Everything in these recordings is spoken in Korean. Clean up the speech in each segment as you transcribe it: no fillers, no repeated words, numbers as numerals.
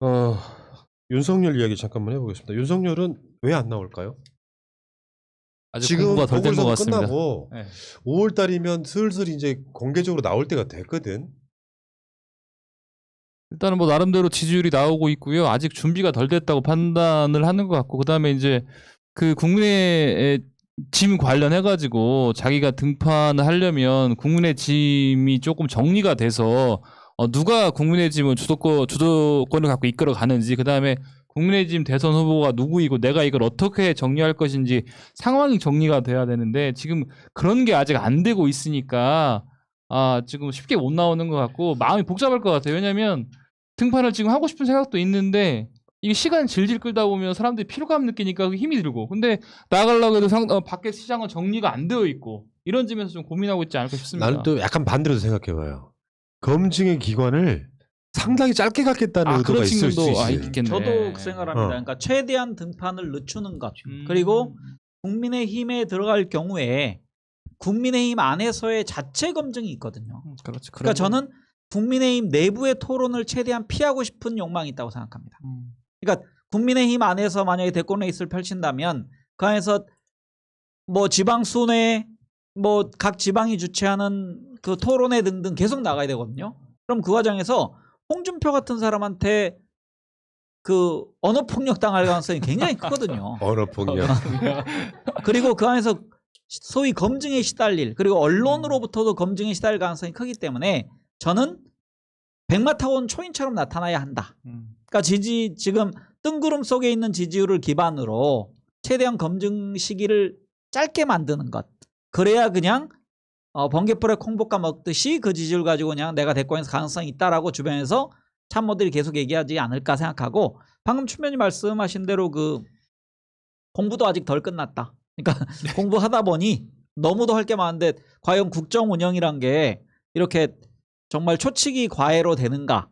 어, 윤석열 이야기 잠깐만 해보겠습니다. 윤석열은 왜 안 나올까요? 아직 지금 공부가 덜 된 것 보궐선거 같습니다. 끝나고 네. 5월 달이면 슬슬 이제 공개적으로 나올 때가 됐거든. 일단은 뭐 나름대로 지지율이 나오고 있고요. 아직 준비가 덜 됐다고 판단을 하는 것 같고, 그다음에 이제 그 국민의 짐 관련해가지고 자기가 등판을 하려면 국민의 짐이 조금 정리가 돼서 누가 국민의 짐을 주도권을 갖고 이끌어 가는지, 그다음에 국민의힘 대선 후보가 누구이고 내가 이걸 어떻게 정리할 것인지 상황이 정리가 돼야 되는데 지금 그런 게 아직 안 되고 있으니까 지금 쉽게 못 나오는 것 같고 마음이 복잡할 것 같아요. 왜냐하면 등판을 지금 하고 싶은 생각도 있는데 이게 시간 질질 끌다 보면 사람들이 피로감 느끼니까 힘이 들고, 근데 나가려고 해도 밖에 시장은 정리가 안 되어 있고 이런 점에서 좀 고민하고 있지 않을까 싶습니다. 나는 또 약간 반대로 생각해봐요. 검증의 기관을 상당히 짧게 갖겠다는 의도가 있을 수 있어요. 있겠네. 저도 그 생각합니다. 그러니까 최대한 등판을 늦추는 것. 음. 그리고 국민의힘에 들어갈 경우에 국민의힘 안에서의 자체 검증이 있거든요. 그렇죠. 그러니까 저는 국민의힘 내부의 토론을 최대한 피하고 싶은 욕망이 있다고 생각합니다. 그러니까 국민의힘 안에서 만약에 대권 레이스를 펼친다면 그 안에서 뭐 지방순회, 뭐 각 지방이 주최하는 그 토론회 등등 계속 나가야 되거든요. 그럼 그 과정에서 홍준표 같은 사람한테 그 언어 폭력 당할 가능성이 굉장히 크거든요. 언어 폭력. 그리고 그 안에서 소위 검증에 시달릴, 그리고 언론으로부터도 검증에 시달릴 가능성이 크기 때문에 저는 백마 타고 온 초인처럼 나타나야 한다. 그러니까 지금 뜬구름 속에 있는 지지율을 기반으로 최대한 검증 시기를 짧게 만드는 것. 그래야 그냥 번개불에 콩볶아 먹듯이 그 지지율 가지고 그냥 내가 대권에서 가능성이 있다라고 주변에서 참모들이 계속 얘기하지 않을까 생각하고, 방금 추면이 말씀하신 대로 그 공부도 아직 덜 끝났다. 그러니까 공부하다 보니 너무도 할 게 많은데 과연 국정 운영이란 게 이렇게 정말 초치기 과외로 되는가?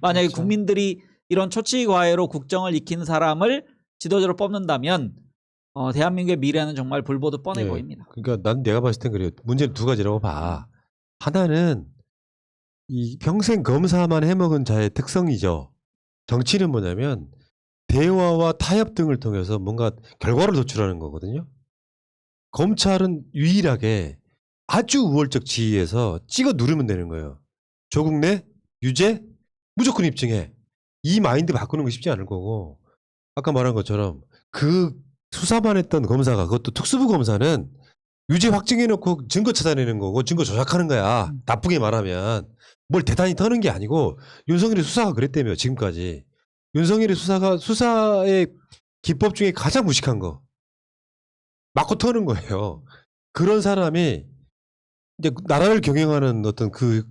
만약에 그렇죠. 국민들이 이런 초치기 과외로 국정을 익힌 사람을 지도자로 뽑는다면 대한민국의 미래는 정말 불보듯 뻔해 네. 보입니다. 그러니까 난 내가 봤을 땐 그래요. 문제는 두 가지라고 봐. 하나는 이 평생 검사만 해먹은 자의 특성이죠. 정치는 뭐냐면 대화와 타협 등을 통해서 뭔가 결과를 도출하는 거거든요. 검찰은 유일하게 아주 우월적 지위에서 찍어 누르면 되는 거예요. 조국 내 유죄 무조건 입증해. 이 마인드 바꾸는 거 쉽지 않을 거고, 아까 말한 것처럼 그 수사만 했던 검사가, 그것도 특수부 검사는 유죄 확증해놓고 증거 찾아내는 거고 증거 조작하는 거야. 나쁘게 말하면 뭘 대단히 터는 게 아니고, 윤석열의 수사가 그랬다며. 지금까지 윤석열의 수사가 수사의 기법 중에 가장 무식한 거 맞고 터는 거예요. 그런 사람이 이제 나라를 경영하는 어떤 그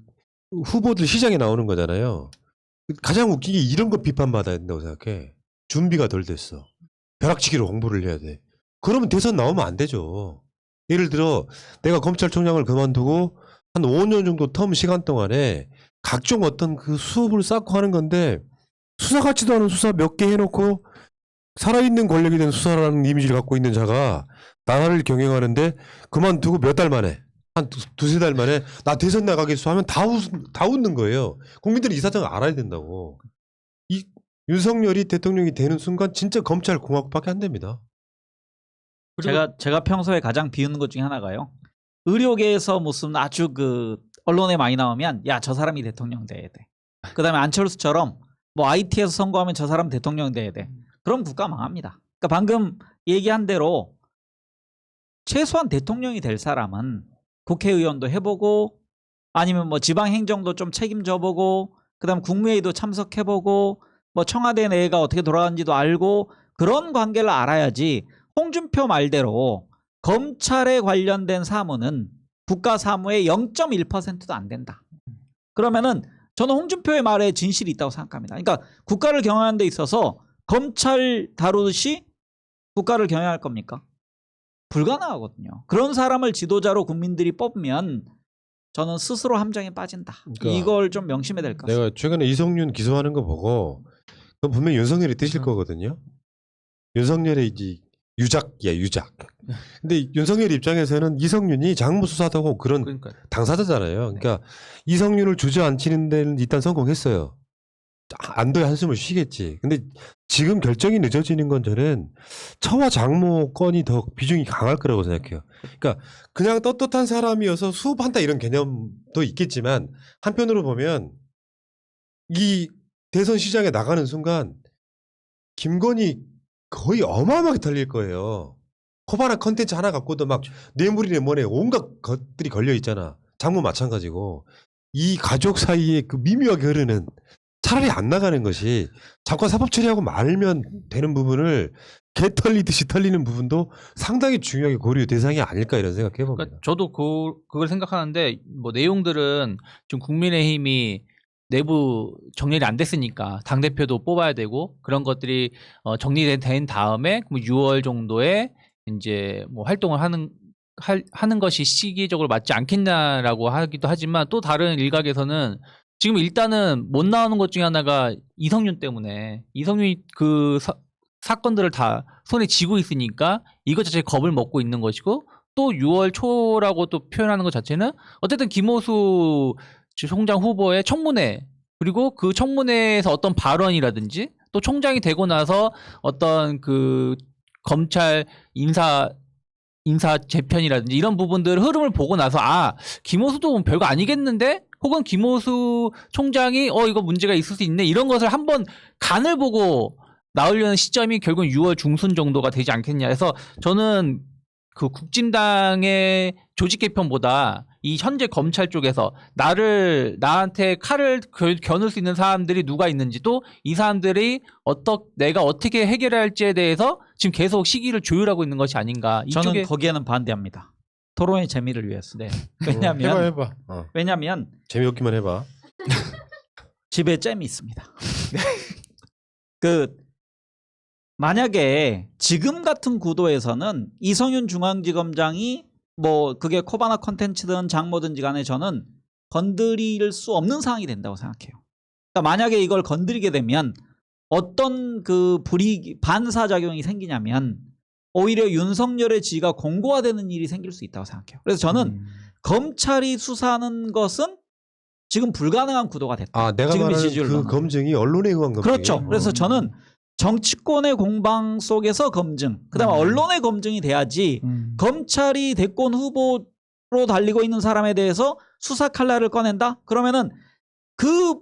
후보들 시장에 나오는 거잖아요. 가장 웃긴 게 이런 거 비판받아야 된다고 생각해. 준비가 덜 됐어. 벼락치기로 홍보를 해야 돼. 그러면 대선 나오면 안 되죠. 예를 들어 내가 검찰총장을 그만두고 한 5년 정도 텀 시간 동안에 각종 어떤 그 수업을 쌓고 하는 건데, 수사 같지도 않은 수사 몇 개 해놓고 살아있는 권력이 된 수사라는 이미지를 갖고 있는 자가 나라를 경영하는데 그만두고 몇 달 만에, 한 두세 달 만에 나 대선 나가겠어 하면 다 웃는 거예요. 국민들이 이 사정을 알아야 된다고. 이 윤석열이 대통령이 되는 순간 진짜 검찰 공화국밖에 안 됩니다. 제가 평소에 가장 비웃는 것 중에 하나가요. 의료계에서 무슨 아주 그 언론에 많이 나오면 야, 저 사람이 대통령 돼야 돼. 그다음에 안철수처럼 뭐 IT에서 선거하면 저 사람 대통령 돼야 돼. 그럼 국가 망합니다. 그러니까 방금 얘기한 대로 최소한 대통령이 될 사람은 국회의원도 해보고, 아니면 뭐 지방행정도 좀 책임져보고, 그다음 국무회의도 참석해보고, 뭐 청와대 내가 어떻게 돌아가는지도 알고, 그런 관계를 알아야지. 홍준표 말대로 검찰에 관련된 사무는 국가 사무의 0.1%도 안 된다. 그러면은 저는 홍준표의 말에 진실이 있다고 생각합니다. 그러니까 국가를 경영하는 데 있어서 검찰 다루듯이 국가를 경영할 겁니까? 불가능하거든요. 그런 사람을 지도자로 국민들이 뽑으면 저는 스스로 함정에 빠진다. 그러니까 이걸 좀 명심해야 될 것 같습니다. 내가 최근에 이성윤 기소하는 거 보고 그건 분명히 윤석열이 뜨실 거거든요. 윤석열의 이제 유작이야, 유작. 근데 윤석열 입장에서는 이성윤이 장무수사하고 그런 당사자잖아요. 그러니까 이성윤을 주저앉히는 데는 일단 성공했어요. 안도의 한숨을 쉬겠지. 근데 지금 결정이 늦어지는 건 저는 처와 장모 건이 더 비중이 강할 거라고 생각해요. 그러니까 그냥 떳떳한 사람이어서 수업한다 이런 개념도 있겠지만 한편으로 보면 이 대선 시장에 나가는 순간 김건희 거의 어마어마하게 털릴 거예요. 코바나 컨텐츠 하나 갖고도 막 뇌물이네 뭐네 온갖 것들이 걸려 있잖아. 장모 마찬가지고 이 가족 사이에 그 미묘하게 흐르는 차라리 안 나가는 것이 자꾸 사법 처리하고 말면 되는 부분을 개 털리듯이 털리는 부분도 상당히 중요하게 고려 대상이 아닐까 이런 생각해 봅니다. 그러니까 저도 그걸 생각하는데 뭐 내용들은 좀 국민의힘이 내부 정리를 안 됐으니까 당 대표도 뽑아야 되고 그런 것들이 정리된 다음에 6월 정도에 이제 뭐 활동을 하는 것이 시기적으로 맞지 않겠냐라고 하기도 하지만 또 다른 일각에서는 지금 일단은 못 나오는 것 중에 하나가 이성윤 때문에 이성윤이 그 사건들을 다 손에 쥐고 있으니까 이것 자체에 겁을 먹고 있는 것이고 또 6월 초라고 또 표현하는 것 자체는 어쨌든 김호수 총장 후보의 청문회 그리고 그 청문회에서 어떤 발언이라든지 또 총장이 되고 나서 어떤 그 검찰 인사 재편이라든지 이런 부분들 흐름을 보고 나서 김호수도 별거 아니겠는데 혹은 김호수 총장이 이거 문제가 있을 수 있네 이런 것을 한번 간을 보고 나오려는 시점이 결국 6월 중순 정도가 되지 않겠냐 해서 저는 그 국진당의 조직 개편보다 이 현재 검찰 쪽에서 나한테 칼을 겨눌 수 있는 사람들이 누가 있는지 또 이 사람들이 내가 어떻게 해결해야 할지에 대해서 지금 계속 시기를 조율하고 있는 것이 아닌가. 저는 거기에는 반대합니다. 토론의 재미를 위해서. 네. 왜냐하면 해봐. 왜냐하면 재미없기만 해봐. 집에 잼이 있습니다. 만약에 지금 같은 구도에서는 이성윤 중앙지검장이 뭐 그게 코바나 컨텐츠든 장모든지 간에 저는 건드릴 수 없는 상황이 된다고 생각해요. 그러니까 만약에 이걸 건드리게 되면 어떤 그 반사작용이 생기냐면 오히려 윤석열의 지위가 공고화되는 일이 생길 수 있다고 생각해요. 그래서 저는 검찰이 수사하는 것은 지금 불가능한 구도가 됐다. 내가 지금의 말하는 지지율로는. 그 검증이 언론에 의한 검증이에요. 그렇죠. 그래서 저는 정치권의 공방 속에서 검증, 그다음에 언론의 검증이 돼야지 검찰이 대권 후보로 달리고 있는 사람에 대해서 수사 칼날을 꺼낸다? 그러면은 그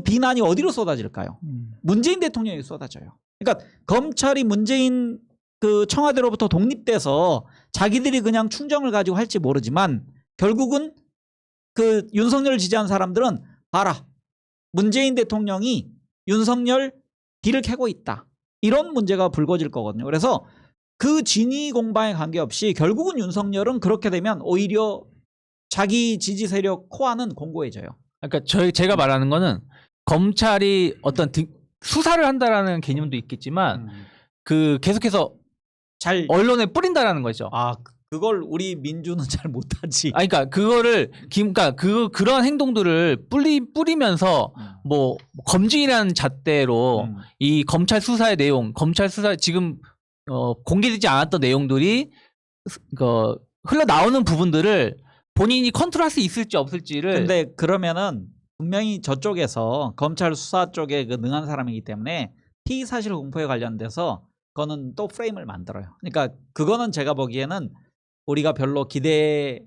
비난이 어디로 쏟아질까요? 문재인 대통령이 쏟아져요. 그러니까 검찰이 문재인 그 청와대로부터 독립돼서 자기들이 그냥 충정을 가지고 할지 모르지만 결국은 그 윤석열을 지지한 사람들은 봐라. 문재인 대통령이 윤석열 뒤를 캐고 있다. 이런 문제가 불거질 거거든요. 그래서 그 진위 공방에 관계없이 결국은 윤석열은 그렇게 되면 오히려 자기 지지 세력 코어는 공고해져요. 그러니까 제가 말하는 거는 검찰이 어떤 수사를 한다라는 개념도 있겠지만 그 계속해서 잘 언론에 뿌린다라는 거죠. 그걸 우리 민주는 잘 못하지. 그러니까 그거를 그런 행동들을 뿌리면서 뭐 검증이라는 잣대로 이 검찰 수사의 내용, 검찰 수사 지금 공개되지 않았던 내용들이 흘러나오는 부분들을 본인이 컨트롤할 수 있을지 없을지를. 근데 그러면은 분명히 저쪽에서 검찰 수사 쪽에 그 능한 사람이기 때문에 피의 사실 공포에 관련돼서 그거는 또 프레임을 만들어요. 그러니까 그거는 제가 보기에는 우리가 별로 기대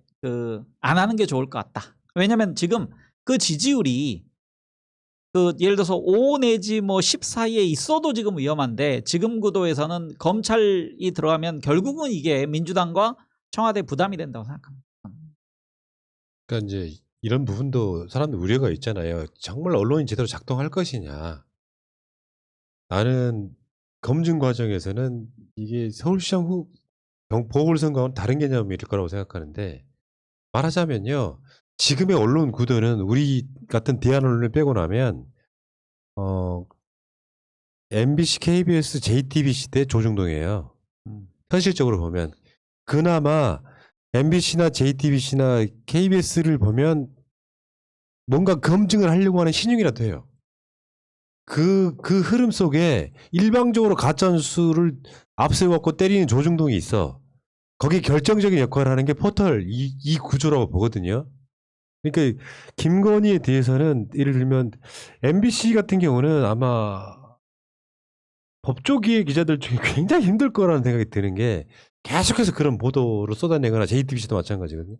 안 하는 게 좋을 것 같다. 왜냐면 지금 그 지지율이 예를 들어서 5 내지 뭐 10 사이에 있어도 지금 위험한데 지금 구도에서는 검찰이 들어가면 결국은 이게 민주당과 청와대 부담이 된다고 생각합니다. 그러니까 이제 이런 부분도 사람들 우려가 있잖아요. 정말 언론이 제대로 작동할 것이냐. 나는 검증 과정에서는 이게 서울시장 보궐선거와는 다른 개념일 거라고 생각하는데 말하자면요. 지금의 언론 구도는 우리 같은 대한 언론을 빼고 나면 MBC, KBS, JTBC 대 조중동이에요. 현실적으로 보면 그나마 MBC나 JTBC나 KBS를 보면 뭔가 검증을 하려고 하는 신용이라도 해요. 그 흐름 속에 일방적으로 가짜뉴스를 앞세워갖고 때리는 조중동이 있어. 거기 결정적인 역할을 하는 게 포털 이 구조라고 보거든요. 그러니까 김건희에 대해서는 예를 들면 MBC 같은 경우는 아마 법조기의 기자들 중에 굉장히 힘들 거라는 생각이 드는 게 계속해서 그런 보도를 쏟아내거나 JTBC도 마찬가지거든요.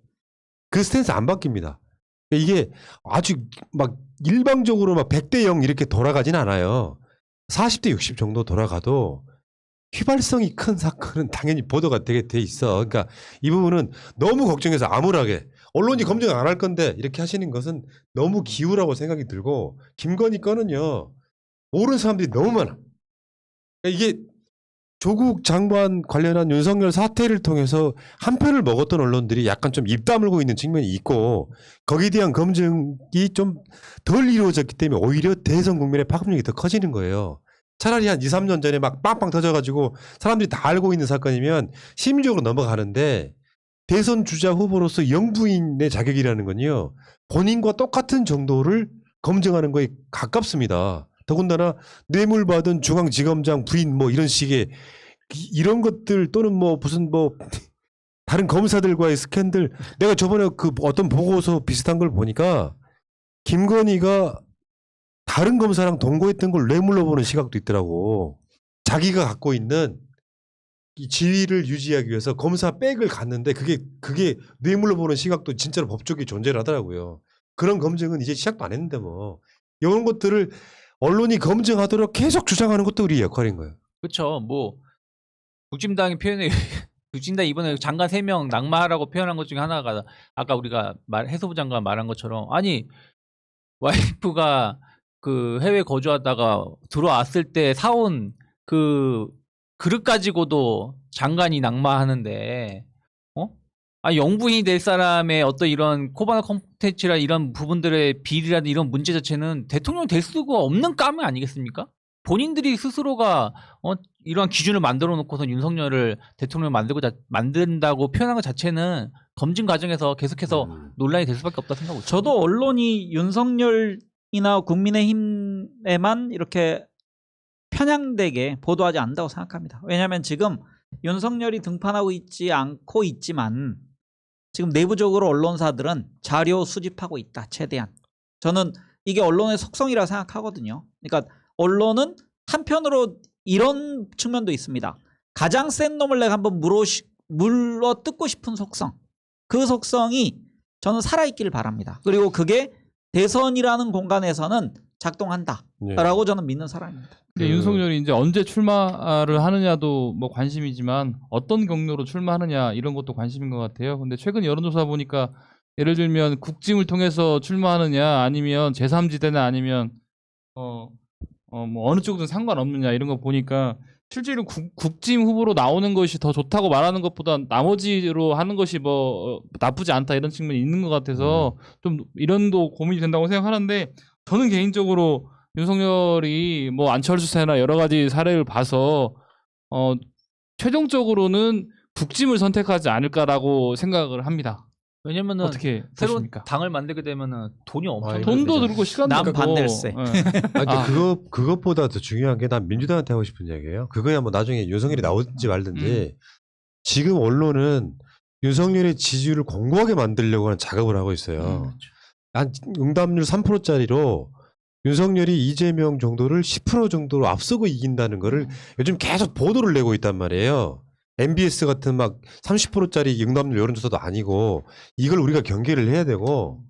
그 스탠스 안 바뀝니다. 이게 아주 막 일방적으로 막 100대 0 이렇게 돌아가진 않아요. 40대 60 정도 돌아가도 휘발성이 큰 사건은 당연히 보도가 되게 돼 있어. 그러니까 이 부분은 너무 걱정해서 암울하게 언론이 검증 안 할 건데 이렇게 하시는 것은 너무 기우라고 생각이 들고 김건희 건은요. 모르는 사람들이 너무 많아. 그러니까 이게 조국 장관 관련한 윤석열 사태를 통해서 한 표를 먹었던 언론들이 약간 좀 입 다물고 있는 측면이 있고 거기에 대한 검증이 좀 덜 이루어졌기 때문에 오히려 대선 국민의 파급력이 더 커지는 거예요. 차라리 한 2, 3년 전에 막 빵빵 터져가지고 사람들이 다 알고 있는 사건이면 심리적으로 넘어가는데 대선 주자 후보로서 영부인의 자격이라는 건요. 본인과 똑같은 정도를 검증하는 거에 가깝습니다. 더군다나 뇌물 받은 중앙지검장 부인 뭐 이런 식의 이런 것들 또는 뭐 무슨 뭐 다른 검사들과의 스캔들 내가 저번에 그 어떤 보고서 비슷한 걸 보니까 김건희가 다른 검사랑 동거했던 걸 뇌물로 보는 시각도 있더라고. 자기가 갖고 있는 이 지위를 유지하기 위해서 검사 백을 갔는데 그게 뇌물로 보는 시각도 진짜로 법적이 존재를 하더라고요. 그런 검증은 이제 시작도 안 했는데 뭐 이런 것들을 언론이 검증하도록 계속 주장하는 것도 우리의 역할인 거예요. 그렇죠. 뭐 국진당이 표현해 국진당 이번에 장관 3명 낙마하라고 표현한 것 중에 하나가 아까 우리가 해수부 장관 말한 것처럼 아니 와이프가 그 해외 거주하다가 들어왔을 때 사온 그 그릇 가지고도 장관이 낙마하는데 아니 영부인이 될 사람의 어떤 이런 코바나 콘텐츠라 이런 부분들의 비리라든 이런 문제 자체는 대통령이 될 수가 없는 까미 아니겠습니까? 본인들이 스스로가 이러한 기준을 만들어 놓고서 윤석열을 대통령 만든다고 표현한 것 자체는 검증 과정에서 계속해서 논란이 될 수밖에 없다 생각하고 있습니다. 저도 언론이 윤석열이나 국민의힘에만 이렇게 편향되게 보도하지 않는다고 생각합니다. 왜냐하면 지금 윤석열이 등판하고 있지 않고 있지만 지금 내부적으로 언론사들은 자료 수집하고 있다. 최대한. 저는 이게 언론의 속성이라 생각하거든요. 그러니까 언론은 한편으로 이런 측면도 있습니다. 가장 센 놈을 내가 한번 물어 뜯고 싶은 속성. 그 속성이 저는 살아있기를 바랍니다. 그리고 그게 대선이라는 공간에서는 작동한다라고 저는 믿는 사람입니다. 근데 윤석열이 이제 언제 출마를 하느냐도 뭐 관심이지만 어떤 경로로 출마하느냐 이런 것도 관심인 것 같아요. 근데 최근 여론조사 보니까 예를 들면 국짐을 통해서 출마하느냐 아니면 제3지대나 아니면 뭐 어느 쪽이든 상관없느냐 이런 거 보니까 실제로 국짐 후보로 나오는 것이 더 좋다고 말하는 것보다 나머지로 하는 것이 뭐 나쁘지 않다 이런 측면이 있는 것 같아서 좀 이런도 고민이 된다고 생각하는데 저는 개인적으로 윤석열이 뭐 안철수 세나 여러 가지 사례를 봐서 최종적으로는 국짐을 선택하지 않을까라고 생각을 합니다. 왜냐면은 어떻게 새로운 보십니까? 당을 만들게 되면은 돈이 엄청 돈도 들고 시간도 남 들고. 반댈세. 아니, 그것보다 더 중요한 게 난 민주당한테 하고 싶은 이야기예요. 그거야 뭐 나중에 윤석열이 나오든지 말든지 지금 언론은 윤석열의 지지율을 공고하게 만들려고 하는 작업을 하고 있어요. 한 응답률 3%짜리로 윤석열이 이재명 정도를 10% 정도로 앞서고 이긴다는 거를 요즘 계속 보도를 내고 있단 말이에요. MBS 같은 막 30%짜리 응답률 여론조사도 아니고 이걸 우리가 경계를 해야 되고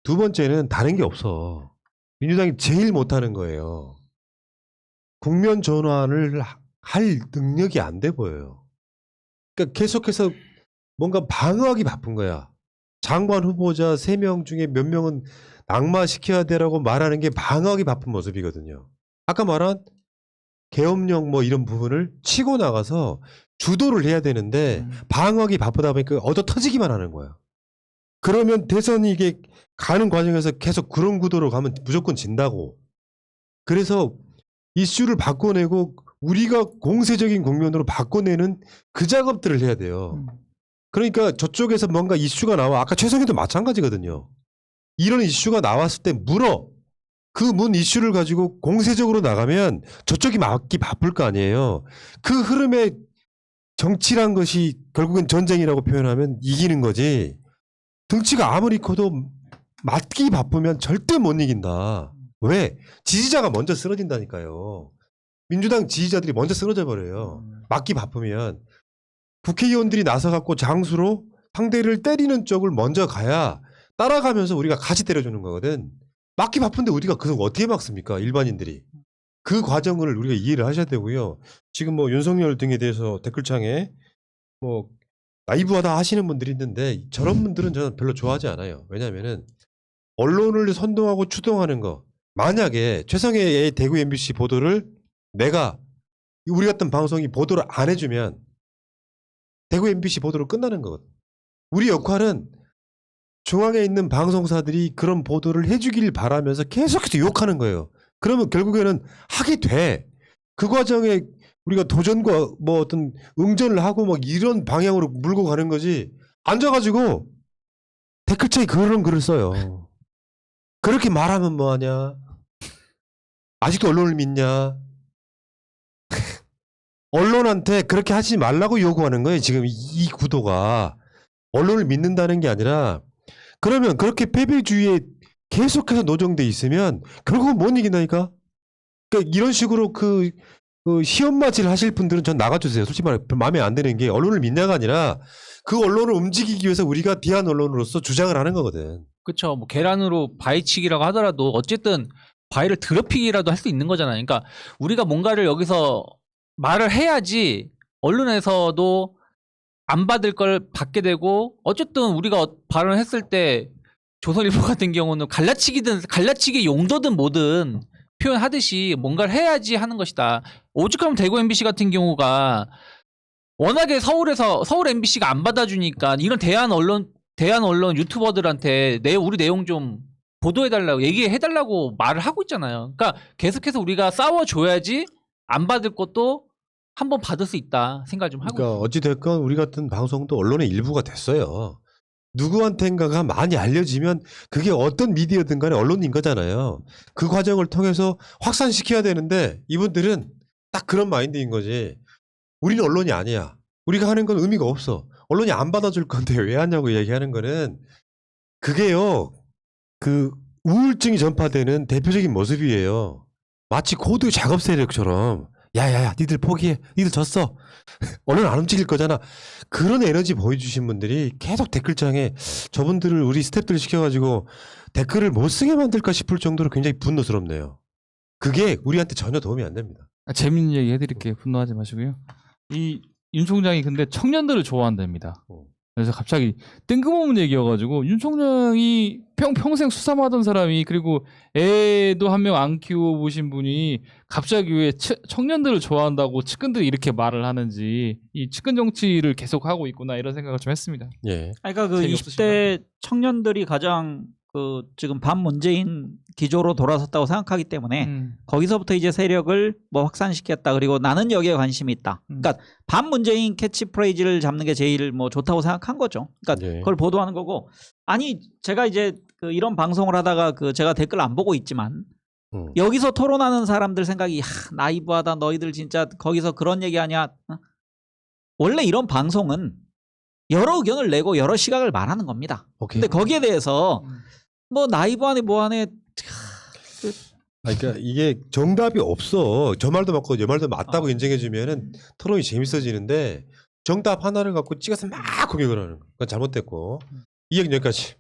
두 번째는 다른 게 없어. 민주당이 제일 못하는 거예요. 국면 전환을 할 능력이 안 돼 보여요. 그러니까 계속해서 뭔가 방어하기 바쁜 거야. 장관 후보자 3명 중에 몇 명은 낙마시켜야 되라고 말하는 게 방어하기 바쁜 모습이거든요. 아까 말한 계엄령 뭐 이런 부분을 치고 나가서 주도를 해야 되는데 방어하기 바쁘다 보니까 얻어 터지기만 하는 거야. 그러면 대선이 이게 가는 과정에서 계속 그런 구도로 가면 무조건 진다고. 그래서 이슈를 바꿔내고 우리가 공세적인 국면으로 바꿔내는 그 작업들을 해야 돼요. 그러니까 저쪽에서 뭔가 이슈가 나와. 아까 최성희도 마찬가지거든요. 이런 이슈가 나왔을 때 물어. 그 문 이슈를 가지고 공세적으로 나가면 저쪽이 막기 바쁠 거 아니에요. 그 흐름에 정치란 것이 결국엔 전쟁이라고 표현하면 이기는 거지. 등치가 아무리 커도 맞기 바쁘면 절대 못 이긴다. 왜? 지지자가 먼저 쓰러진다니까요. 민주당 지지자들이 먼저 쓰러져 버려요. 맞기 바쁘면. 국회의원들이 나서갖고 장수로 상대를 때리는 쪽을 먼저 가야 따라가면서 우리가 같이 때려주는 거거든. 맞기 바쁜데 우리가 그걸 어떻게 막습니까? 일반인들이. 그 과정을 우리가 이해를 하셔야 되고요. 지금 뭐 윤석열 등에 대해서 댓글창에 뭐 나이브하다 하시는 분들이 있는데 저런 분들은 저는 별로 좋아하지 않아요. 왜냐면은 언론을 선동하고 추동하는 거. 만약에 최성해의 대구 MBC 보도를 내가 우리 같은 방송이 보도를 안 해주면 대구 MBC 보도로 끝나는 거거든. 우리 역할은 중앙에 있는 방송사들이 그런 보도를 해주길 바라면서 계속해서 욕하는 거예요. 그러면 결국에는 하게 돼. 그 과정에 우리가 도전과 뭐 어떤 응전을 하고 막 이런 방향으로 물고 가는 거지. 앉아가지고 댓글창에 그런 글을 써요. 그렇게 말하면 뭐하냐? 아직도 언론을 믿냐? 언론한테 그렇게 하지 말라고 요구하는 거예요. 지금 이 구도가. 언론을 믿는다는 게 아니라 그러면 그렇게 패배주의에 계속해서 노정돼 있으면 결국은 못 이긴다니까. 그러니까 이런 식으로 그 시험맞이를 하실 분들은 전 나가주세요. 솔직히 말해 마음에 안 드는 게 언론을 믿냐가 아니라 그 언론을 움직이기 위해서 우리가 대한 언론으로서 주장을 하는 거거든. 그렇죠. 뭐 계란으로 바위치기라고 하더라도 어쨌든 바위를 더럽히기라도 할 수 있는 거잖아요. 그러니까 우리가 뭔가를 여기서 말을 해야지 언론에서도 안 받을 걸 받게 되고 어쨌든 우리가 발언을 했을 때 조선일보 같은 경우는 갈라치기 용도든 뭐든 표현하듯이 뭔가를 해야지 하는 것이다. 오죽하면 대구 MBC 같은 경우가 워낙에 서울 MBC가 안 받아주니까 이런 대한 언론 유튜버들한테 우리 내용 좀 보도해달라고 얘기해달라고 말을 하고 있잖아요. 그러니까 계속해서 우리가 싸워줘야지 안 받을 것도 한번 받을 수 있다 생각을 좀 하고 그러니까 어찌됐건 우리 같은 방송도 언론의 일부가 됐어요. 누구한테인가가 많이 알려지면 그게 어떤 미디어든 간에 언론인 거잖아요. 그 과정을 통해서 확산시켜야 되는데 이분들은 딱 그런 마인드인 거지. 우리는 언론이 아니야. 우리가 하는 건 의미가 없어. 언론이 안 받아줄 건데 왜 하냐고 얘기하는 거는 그게요. 그 우울증이 전파되는 대표적인 모습이에요. 마치 고도 작업 세력처럼 야야야 니들 포기해. 니들 졌어. 언론 안 움직일 거잖아. 그런 에너지 보여주신 분들이 계속 댓글창에 저분들을 우리 스태프들 시켜가지고 댓글을 못 쓰게 만들까 싶을 정도로 굉장히 분노스럽네요. 그게 우리한테 전혀 도움이 안 됩니다. 재밌는 얘기 해드릴게요. 분노하지 마시고요. 이 윤 총장이 근데 청년들을 좋아한답니다. 그래서 갑자기 뜬금없는 얘기여가지고 윤 총장이 평생 수사하던 사람이 그리고 애도 한 명 안 키워보신 분이 갑자기 왜 청년들을 좋아한다고 측근들이 이렇게 말을 하는지 이 측근 정치를 계속하고 있구나 이런 생각을 좀 했습니다. 예. 그러니까 그 재미없으신가요? 20대 청년들이 가장 그 지금 반문재인 기조로 돌아섰다고 생각하기 때문에 거기서부터 이제 세력을 뭐 확산시켰다. 그리고 나는 여기에 관심이 있다. 그러니까 반문재인 캐치프레이즈를 잡는 게 제일 뭐 좋다고 생각한 거죠. 그러니까 예. 그걸 보도하는 거고. 아니 제가 이제 그 이런 방송을 하다가 그 제가 댓글 안 보고 있지만 여기서 토론하는 사람들 생각이 나이브하다. 너희들 진짜 거기서 그런 얘기하냐. 원래 이런 방송은 여러 의견을 내고 여러 시각을 말하는 겁니다. 오케이. 근데 거기에 대해서 뭐 나이브하네 뭐하네 그러니까 이게 정답이 없어. 저 말도 맞고 저 말도 맞다고 인정해주면은 토론이 재밌어지는데 정답 하나를 갖고 찍어서 막 공격을 하는 거. 그건 잘못됐고. 이 얘기는 여기까지.